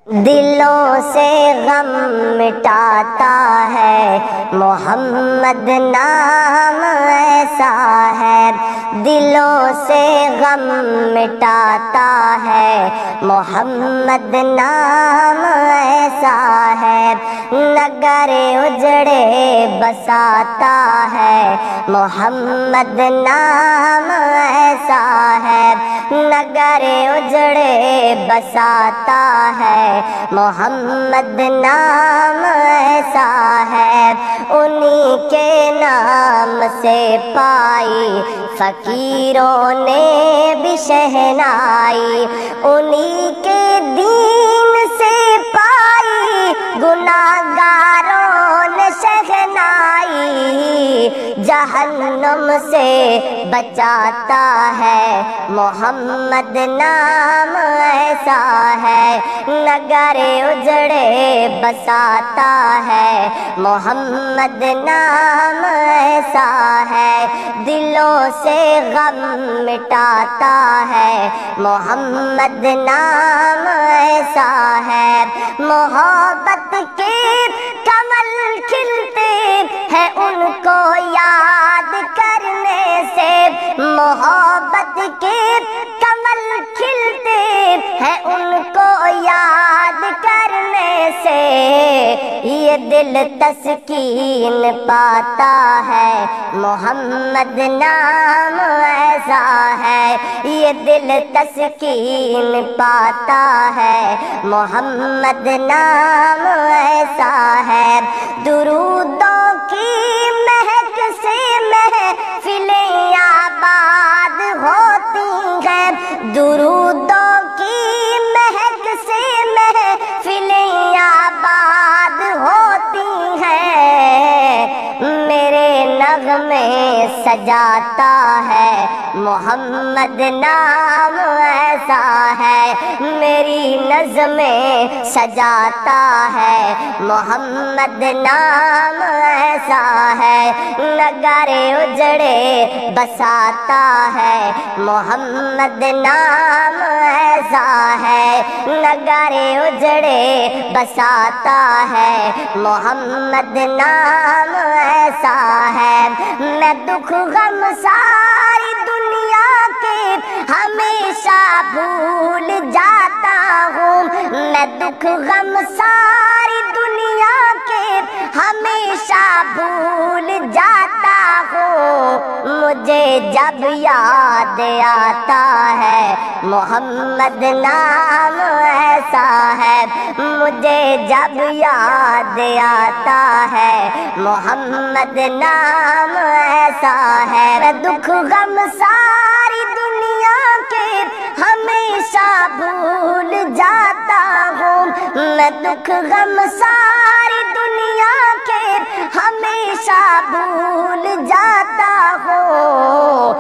دلوں سے غم مٹاتا ہے محمد نام ایسا ہے، دلوں سے غم مٹاتا ہے محمد نام ایسا ہے، نگر اجڑے بساتا ہے محمد نام ایسا ہے، نگر اجڑے بساتا ہے محمد نام ایسا ہے، انہی کے نام سے پائی فقیروں نے بھی شہنائی، انہی کے دین سے پائی گناہگاروں نے شہنائی، جہنم سے بچاتا ہے محمد نام ایسا ہے، نگر اجڑے بساتا ہے محمد نام ایسا ہے، دلوں سے غم مٹاتا ہے محمد نام ایسا ہے، محبت کے کمل کھلتے ہیں ان کو یاد کرنے سے، محبت کے کمل کھلتے ہیں ان کو یاد کرنے سے، یہ دل تسکین پاتا ہے محمد نام ایسا ہے، یہ دل تسکین پاتا ہے محمد نام ایسا ہے، درودوں کی مہک سے محفلیں آباد ہوتی ہیں، درودوں کی مہک سے محفلیں آباد ہوتی ہیں، میرے نغمے سجاتا ہے محمد نام ایسا ہے، میری نظمیں سجاتا ہے محمد نام ایسا ہے، نگر اجڑے بساتا ہے محمد نام ایسا ہے، نگر اجڑے بساتا ہے محمد نام ایسا ہے، میں دکھ غم ساری دنیا کے ہمیشہ بھول جاتا ہوں، میں دکھ غم ساری دنیا کے ہمیشہ بھول جاتا ہوں، مجھے جب یاد آتا ہے محمد نام ایسا ہے، مجھے جب یاد آتا ہے محمد نام ایسا ہے، میں دکھ غم ساری دنیا کے ہمیشہ بھول جاتا ہوں، میں دکھ غم ساری دنیا کے ہمیشہ بھول جاتا ہوں،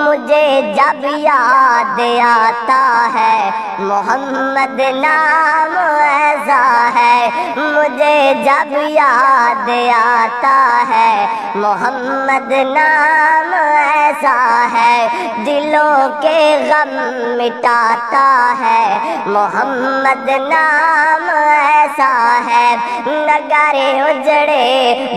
مجھے جب یاد آتا ہے محمد نام ایسا ہے، مجھے جب یاد آتا ہے محمد نام ایسا ہے، دلوں کے غم مٹاتا ہے محمد نام ایسا ہے، نگر اجڑے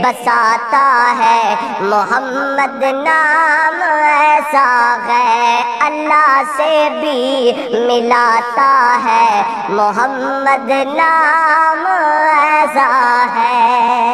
بساتا ہے محمد نام ایسا ہے، اللہ سے بھی ملاتا ہے محمد نام ایسا ہے۔